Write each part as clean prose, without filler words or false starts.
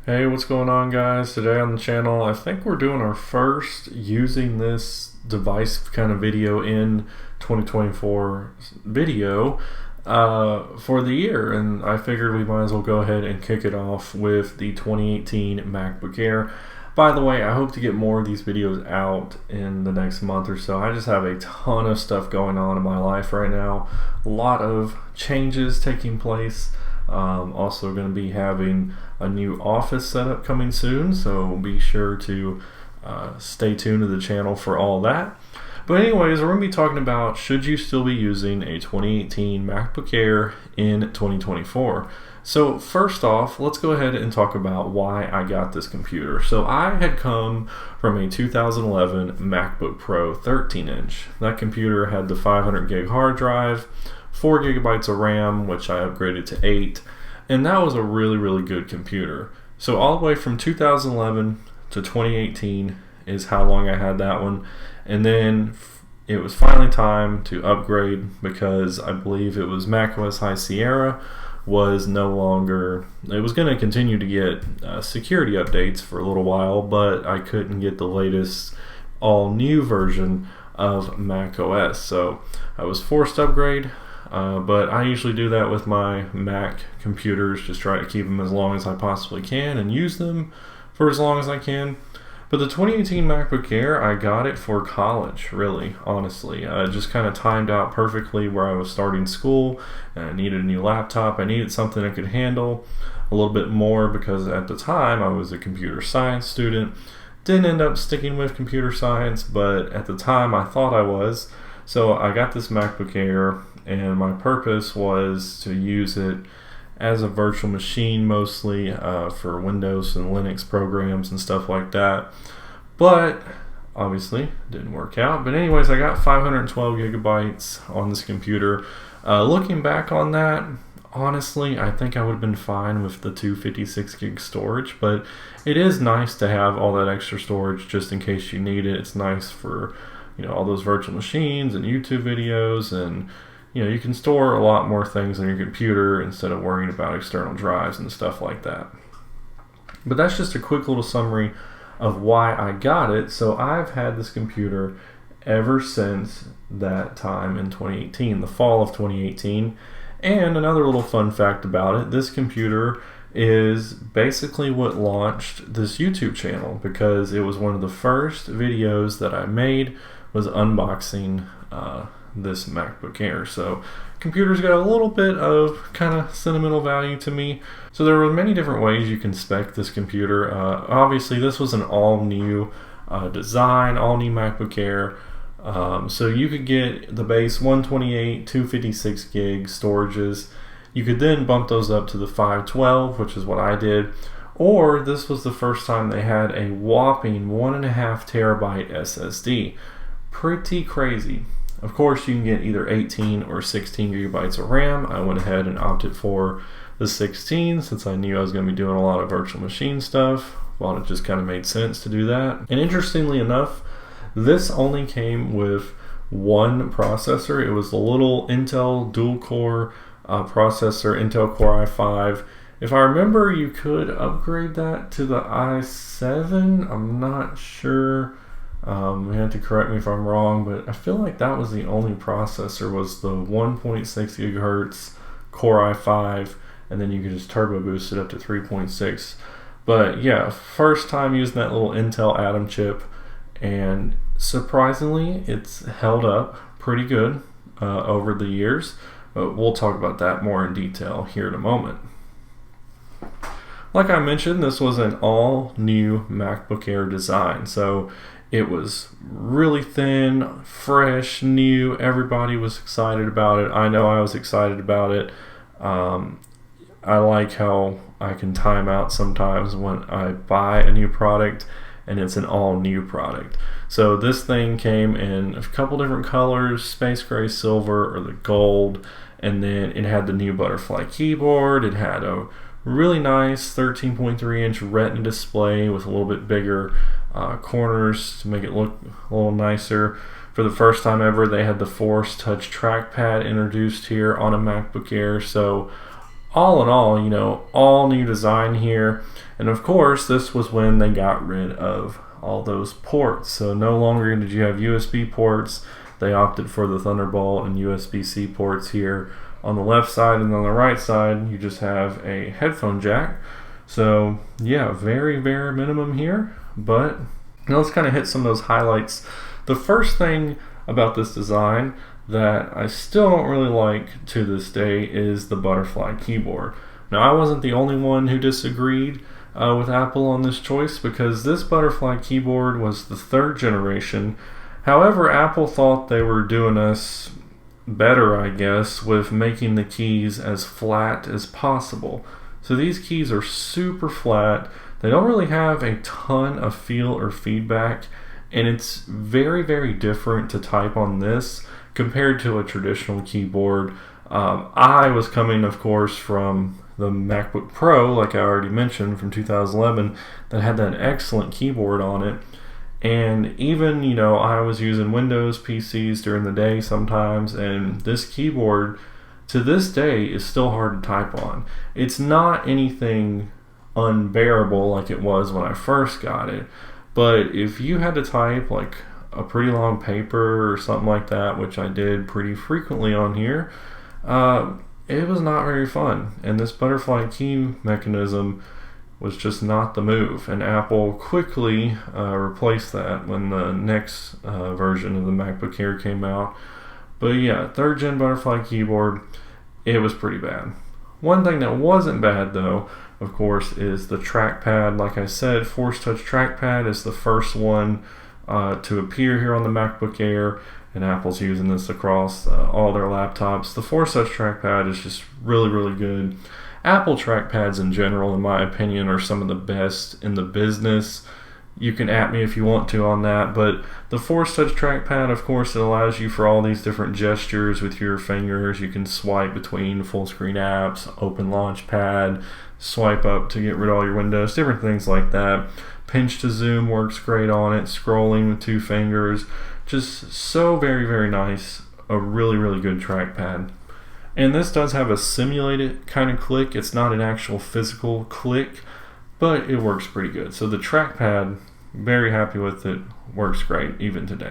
Hey, what's going on, guys? Today on the channel, I think we're doing our first using this device kind of video in 2024 video for the year, and I figured we might as well go ahead and kick it off with the 2018 MacBook Air. By the way, I hope to get more of these videos out in the next month or so. I just have a ton of stuff going on in my life right now, a lot of changes taking place. Also going to be having a new office setup coming soon, so be sure to stay tuned to the channel for all that. But anyways, we're going to be talking about should you still be using a 2018 MacBook Air in 2024. So first off, let's go ahead and talk about why I got this computer. So I had come from a 2011 MacBook Pro 13-inch. That computer had the 500 gig hard drive, 4 gigabytes of RAM, which I upgraded to 8, and that was a really good computer. So all the way from 2011 to 2018 is how long I had that one, and then it was finally time to upgrade because I believe it was macOS High Sierra was no longer, it was going to continue to get security updates for a little while, but I couldn't get the latest all new version of macOS, so I was forced to upgrade. But I usually do that with my Mac computers, just try to keep them as long as I possibly can and use them for as long as I can. But the 2018 MacBook Air, I got it for college, really, honestly. It just kind of timed out perfectly where I was starting school, and I needed a new laptop. I needed something I could handle a little bit more because at the time I was a computer science student. Didn't end up sticking with computer science, but at the time I thought I was. So I got this MacBook Air, and my purpose was to use it as a virtual machine mostly for Windows and Linux programs and stuff like that. But obviously didn't work out. But anyways, I got 512 gigabytes on this computer. Looking back on that, honestly, I think I would have been fine with the 256 gig storage, but it is nice to have all that extra storage just in case you need it. It's nice for all those virtual machines and YouTube videos, and you can store a lot more things on your computer instead of worrying about external drives and stuff like that. But that's just a quick little summary of why I got it. So I've had this computer ever since that time in 2018, the fall of 2018. And another little fun fact about it, this computer is basically what launched this YouTube channel, because it was one of the first videos that I made was unboxing this MacBook Air. So computers got a little bit of kind of sentimental value to me. So there were many different ways you can spec this computer. Obviously this was an all new design, all new MacBook Air. So you could get the base 128, 256 gig storages. You could then bump those up to the 512, which is what I did. Or this was the first time they had a whopping 1.5 terabyte SSD. Pretty crazy. Of course, you can get either 18 or 16 gigabytes of RAM. I went ahead and opted for the 16 since I knew I was going to be doing a lot of virtual machine stuff. Thought it just kind of made sense to do that. And interestingly enough, this only came with one processor. It was the little Intel dual-core processor, Intel Core i5. If I remember, you could upgrade that to the i7. I'm not sure. You have to correct me if I'm wrong, but I feel like that was the only processor, was the 1.6 gigahertz Core i5, and then you could just turbo boost it up to 3.6. But yeah, first time using that little Intel Atom chip, and surprisingly, it's held up pretty good over the years. But we'll talk about that more in detail here in a moment. Like I mentioned, this was an all new MacBook Air design. So it was really thin, fresh, new. Everybody was excited about it. I know I was excited about it. I like how I can time out sometimes when I buy a new product and it's an all new product. So this thing came in a couple different colors, space gray, silver, or the gold, and then it had the new butterfly keyboard. It had a really nice 13.3 inch Retina display with a little bit bigger corners to make it look a little nicer. For the first time ever, they had the Force Touch trackpad introduced here on a MacBook Air. So all in all, all new design here. And of course, this was when they got rid of all those ports. So no longer did you have USB ports. They opted for the Thunderbolt and USB-C ports here on the left side, and on the right side you just have a headphone jack. So yeah, very bare minimum here, but let's kind of hit some of those highlights. The first thing about this design that I still don't really like to this day is the butterfly keyboard. Now, I wasn't the only one who disagreed with Apple on this choice, because this butterfly keyboard was the 3rd generation. However, Apple thought they were doing us better, I guess, with making the keys as flat as possible. So these keys are super flat. They don't really have a ton of feel or feedback, and it's very, very different to type on this compared to a traditional keyboard. I was coming, of course, from the MacBook Pro, like I already mentioned, from 2011, that had that excellent keyboard on it. And even, I was using Windows PCs during the day sometimes, and this keyboard to this day is still hard to type on. It's not anything unbearable like it was when I first got it, but if you had to type like a pretty long paper or something like that, which I did pretty frequently on here, it was not very fun. And this butterfly key mechanism was just not the move, and Apple quickly replaced that when the next version of the MacBook Air came out. But yeah, 3rd gen butterfly keyboard, it was pretty bad. One thing that wasn't bad though, of course, is the trackpad. Like I said, Force Touch trackpad is the first one to appear here on the MacBook Air, and Apple's using this across all their laptops. The Force Touch trackpad is just really, really good. Apple trackpads in general, in my opinion, are some of the best in the business. You can at me if you want to on that, but the Force Touch trackpad, of course, it allows you for all these different gestures with your fingers. You can swipe between full screen apps, open Launchpad, swipe up to get rid of all your windows, different things like that. Pinch to zoom works great on it, scrolling with 2 fingers. Just so very, very nice. A really, really good trackpad. And this does have a simulated kind of click. It's not an actual physical click, but it works pretty good. So the trackpad, very happy with it. Works great even today.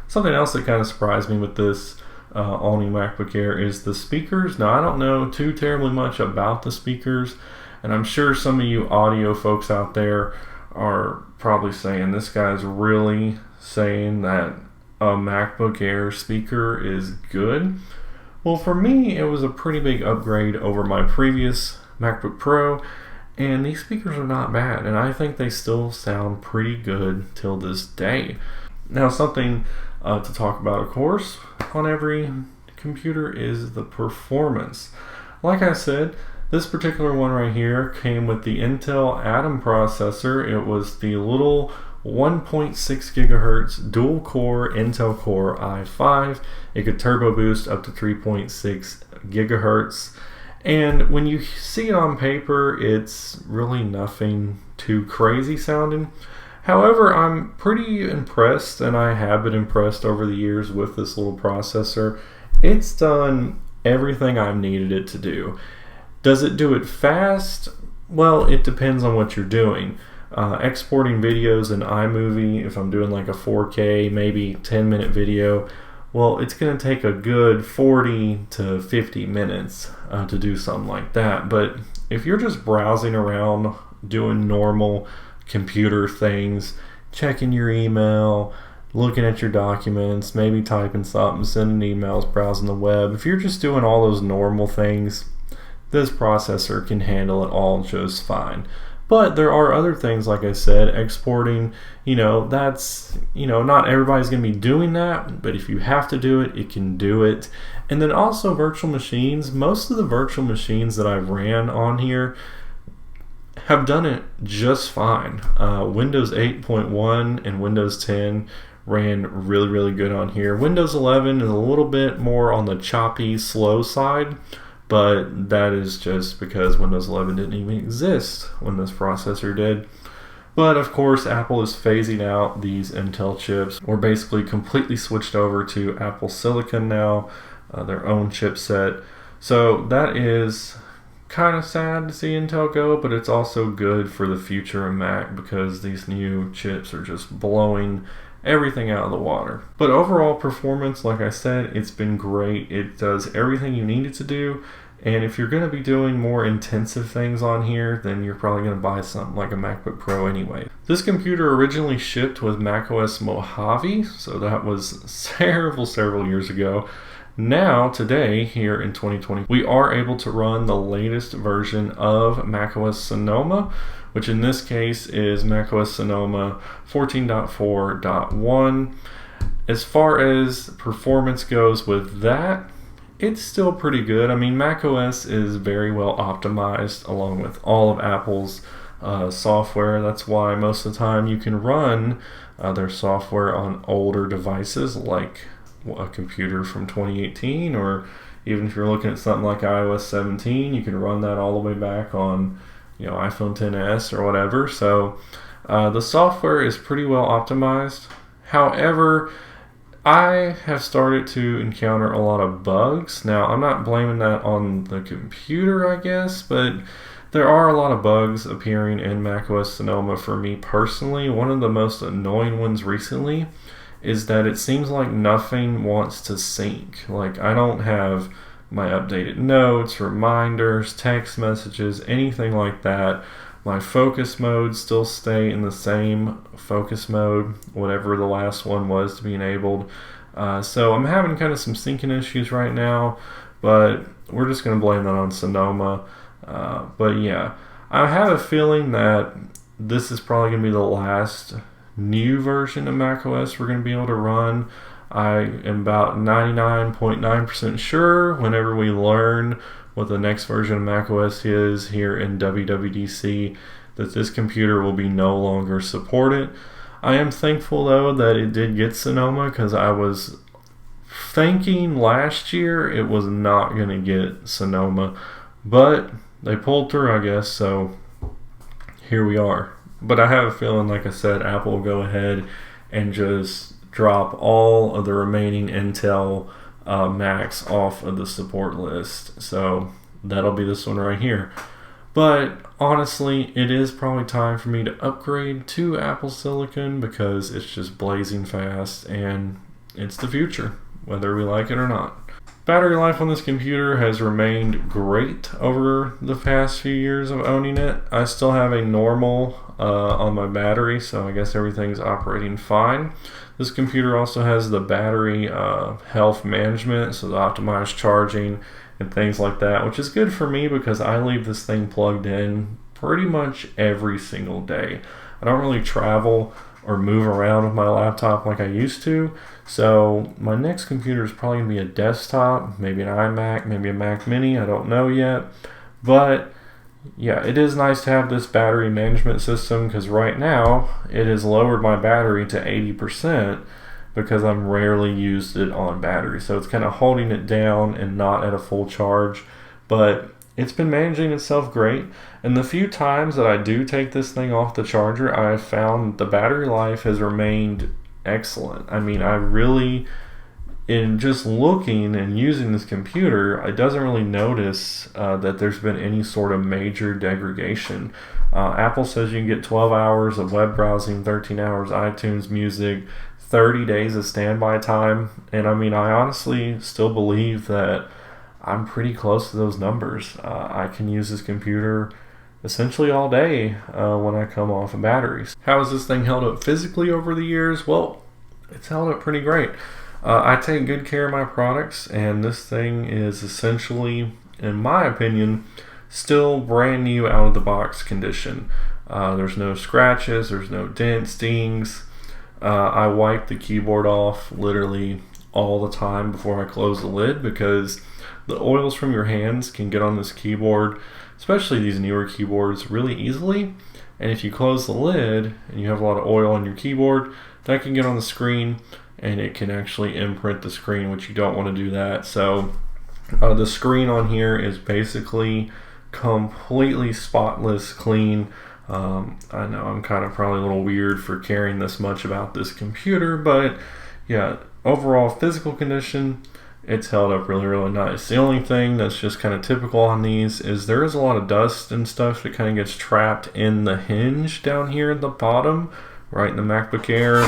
Something else that kind of surprised me with this all-new MacBook Air is the speakers. Now, I don't know too terribly much about the speakers, and I'm sure some of you audio folks out there are probably saying, this guy's really saying that a MacBook Air speaker is good. Well, for me, it was a pretty big upgrade over my previous MacBook Pro, and these speakers are not bad, and I think they still sound pretty good till this day. Now, something to talk about, of course, on every computer is the performance. Like I said, this particular one right here came with the Intel Atom processor. It was the little 1.6 gigahertz dual core Intel Core i5. It could turbo boost up to 3.6 gigahertz. And when you see it on paper, it's really nothing too crazy sounding. However, I'm pretty impressed, and I have been impressed over the years with this little processor. It's done everything I've needed it to do. Does it do it fast? Well, it depends on what you're doing. Exporting videos in iMovie, if I'm doing like a 4K, maybe 10-minute video, well, it's going to take a good 40 to 50 minutes to do something like that. But if you're just browsing around, doing normal computer things, checking your email, looking at your documents, maybe typing something, sending emails, browsing the web, if you're just doing all those normal things, this processor can handle it all just fine. But there are other things, like I said, exporting, that's, not everybody's going to be doing that, but if you have to do it, it can do it. And then also virtual machines. Most of the virtual machines that I've ran on here have done it just fine. Windows 8.1 and Windows 10 ran really, really good on here. Windows 11 is a little bit more on the choppy, slow side, but that is just because Windows 11 didn't even exist when this processor did. But of course, Apple is phasing out these Intel chips. We're basically completely switched over to Apple Silicon now, their own chipset. So that is kind of sad to see Intel go, but it's also good for the future of Mac because these new chips are just blowing everything out of the water. But overall performance, like I said, it's been great. It does everything you need it to do. And if you're going to be doing more intensive things on here, then you're probably going to buy something like a MacBook Pro anyway. This computer originally shipped with macOS Mojave, so that was several years ago. Now, today, here in 2020, we are able to run the latest version of macOS Sonoma, which in this case is macOS Sonoma 14.4.1. As far as performance goes with that, it's still pretty good. I mean, macOS is very well optimized along with all of Apple's software. That's why most of the time you can run their software on older devices like a computer from 2018, or even if you're looking at something like iOS 17, you can run that all the way back on, iPhone XS or whatever. So the software is pretty well optimized. However, I have started to encounter a lot of bugs. Now, I'm not blaming that on the computer, I guess, but there are a lot of bugs appearing in macOS Sonoma for me personally. One of the most annoying ones recently is that it seems like nothing wants to sync. Like, I don't have my updated notes, reminders, text messages, anything like that. My focus modes still stay in the same focus mode, whatever the last one was to be enabled. So I'm having kind of some syncing issues right now, but we're just going to blame that on Sonoma. But yeah, I have a feeling that this is probably going to be the last new version of macOS we're going to be able to run. I am about 99.9% sure whenever we learn what the next version of macOS is here in WWDC that this computer will be no longer supported. I am thankful though that it did get Sonoma, because I was thinking last year it was not going to get Sonoma, but they pulled through, I guess, so here we are. But I have a feeling, like I said, Apple will go ahead and just drop all of the remaining Intel Macs off of the support list. So that'll be this one right here. But honestly, it is probably time for me to upgrade to Apple Silicon because it's just blazing fast and it's the future, whether we like it or not. Battery life on this computer has remained great over the past few years of owning it. I still have a normal on my battery, so I guess everything's operating fine. This computer also has the battery health management, so the optimized charging and things like that, which is good for me because I leave this thing plugged in pretty much every single day. I don't really travel or move around with my laptop like I used to, so my next computer is probably going to be a desktop, maybe an iMac, maybe a Mac Mini, I don't know yet. But yeah, it is nice to have this battery management system because right now it has lowered my battery to 80% because I'm rarely used it on battery. So it's kind of holding it down and not at a full charge. But it's been managing itself great. And the few times that I do take this thing off the charger, I have found the battery life has remained excellent. I mean, I really, in just looking and using this computer, it doesn't really notice that there's been any sort of major degradation. Apple says you can get 12 hours of web browsing, 13 hours iTunes music, 30 days of standby time, and I mean, I honestly still believe that I'm pretty close to those numbers. I can use this computer essentially all day when I come off of batteries. How has this thing held up physically over the years? Well, it's held up pretty great. I take good care of my products, and this thing is essentially, in my opinion, still brand new out of the box condition. There's no scratches, there's no dents, dings. I wipe the keyboard off literally all the time before I close the lid because the oils from your hands can get on this keyboard, especially these newer keyboards, really easily. And if you close the lid and you have a lot of oil on your keyboard, that can get on the screen and it can actually imprint the screen, which you don't want to do that. So the screen on here is basically completely spotless, clean. I know I'm kind of probably a little weird for caring this much about this computer, but yeah, overall physical condition it's held up really nice. The only thing that's just kind of typical on these is there is a lot of dust and stuff that kind of gets trapped in the hinge down here at the bottom, right in the MacBook Air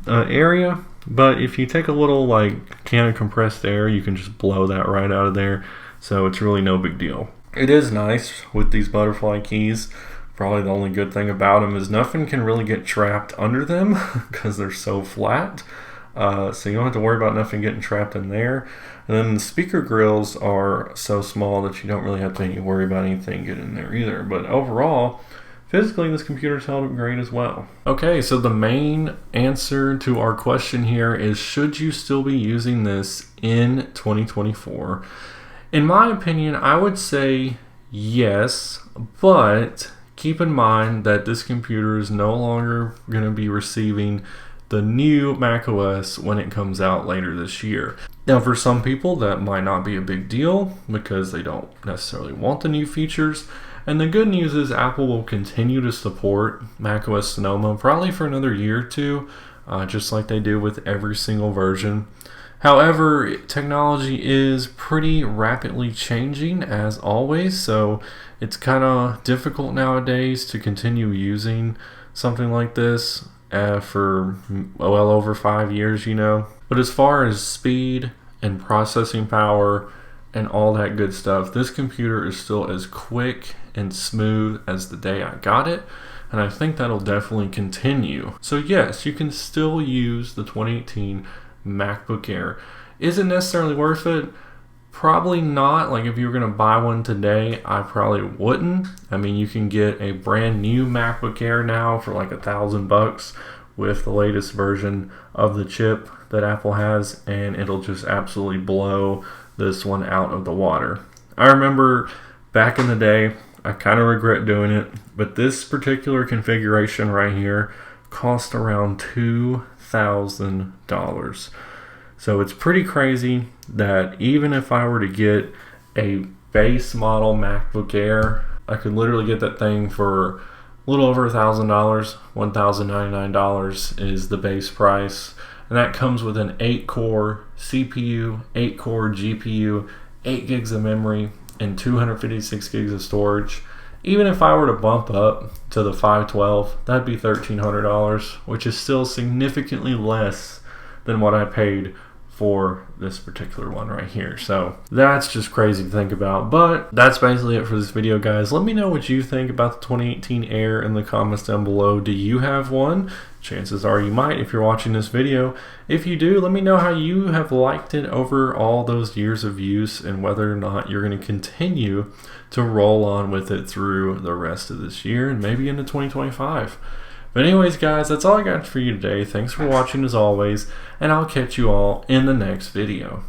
area. But if you take a little like can of compressed air, you can just blow that right out of there, so it's really no big deal. It is nice with these butterfly keys. Probably the only good thing about them is nothing can really get trapped under them because they're so flat. So you don't have to worry about nothing getting trapped in there. And then the speaker grills are so small that you don't really have to worry about anything getting in there either. But overall, physically, this computer's held up great as well. Okay, so the main answer to our question here is, should you still be using this in 2024? In my opinion, I would say yes, but keep in mind that this computer is no longer going to be receiving the new macOS when it comes out later this year. Now, for some people, that might not be a big deal because they don't necessarily want the new features. And the good news is Apple will continue to support macOS Sonoma probably for another year or two, just like they do with every single version. However, technology is pretty rapidly changing as always, so it's kind of difficult nowadays to continue using something like this for well over 5 years, you know. But as far as speed and processing power and all that good stuff, this computer is still as quick and smooth as the day I got it, and I think that'll definitely continue. So yes, you can still use the 2018 MacBook Air. Is it necessarily worth it? Probably not. Like if you were going to buy one today, I probably wouldn't. I mean, you can get a brand new MacBook Air now for like $1,000 with the latest version of the chip that Apple has, and it'll just absolutely blow this one out of the water. I remember back in the day, I kind of regret doing it, but this particular configuration right here cost around $2,000. So it's pretty crazy that even if I were to get a base model MacBook Air, I could literally get that thing for a little over $1,000. $1,099 is the base price. And that comes with an 8-core CPU, 8-core GPU, 8 gigs of memory, and 256 gigs of storage. Even if I were to bump up to the 512, that'd be $1,300, which is still significantly less than what I paid for this particular one right here. So that's just crazy to think about. But that's basically it for this video, guys. Let me know what you think about the 2018 Air in the comments down below. Do you have one? Chances are you might if you're watching this video. If you do, let me know how you have liked it over all those years of use and whether or not you're going to continue to roll on with it through the rest of this year and maybe into 2025. But anyways, guys, that's all I got for you today. Thanks for watching as always, and I'll catch you all in the next video.